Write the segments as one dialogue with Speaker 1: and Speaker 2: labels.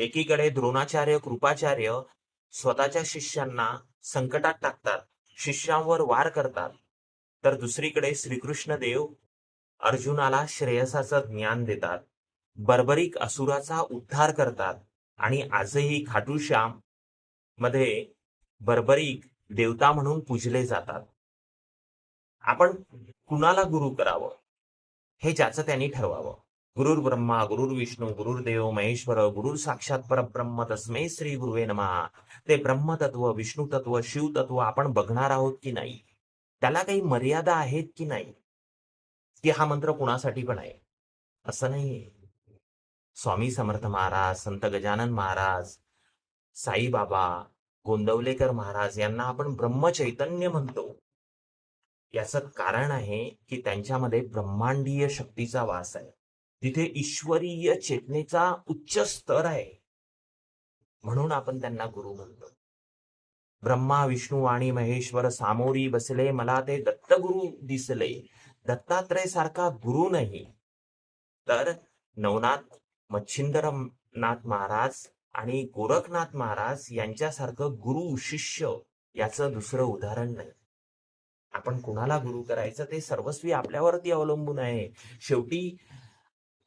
Speaker 1: एकीकडे द्रोणाचार्य कृपाचार्य स्वतःच्या शिष्यांना संकटात टाकतात, शिष्यांवर वार करतात, तर दुसरीकडे श्रीकृष्ण देव अर्जुनाला श्रेयसाचं ज्ञान देतात, बर्बरिक असुराचा उद्धार करतात आणि आजही खाटूश्याम मध्ये बर्बरिक देवता म्हणून पूजले जातात. आपण कुणाला गुरु करावं हे ज्याचं त्यांनी ठरवावं. गुरुर ब्रह्मा गुरुर विष्णू गुरुर्देव महेश्वर गुरुर साक्षात परब्रह्म तस्मै श्री गुरुवे नमः. ते ब्रह्मतत्व विष्णू तत्व शिव तत्व आपण बघणार आहोत की नाही, त्याला काही मर्यादा आहेत की नाही, की हा मंत्र कुणासाठी पण आहे असं नाही. स्वामी समर्थ महाराज, संत गजानन महाराज, साईबाबा, गोंदवलेकर महाराज यांना आपण ब्रह्मचैतन्य म्हणतो. याचं कारण आहे की त्यांच्यामध्ये ब्रह्मांडीय शक्तीचा वास आहे, तिथे ईश्वरीय चेतनेचा उच्च स्तर आहे, म्हणून आपण त्यांना गुरु म्हणतो. ब्रह्मा विष्णू आणि महेश्वर सामोरी बसले, मला ते दत्तगुरु दिसले. दत्तात्रय सारखा गुरु नाही, तर नवनाथ मच्छिंद्रनाथ महाराज आणि गोरखनाथ महाराज यांच्यासारखं गुरु शिष्य याचं दुसरं उदाहरण नाही. आपण कुणाला गुरु करायचं ते सर्वस्वी आपल्यावरती अवलंबून आहे. शेवटी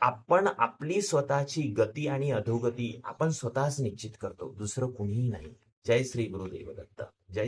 Speaker 1: आपण आपली स्वतःची गती आणि अधोगती आपण स्वतःच निश्चित करतो, दुसरं कुणीही नाही. जय श्री गुरुदेव दत्त. जय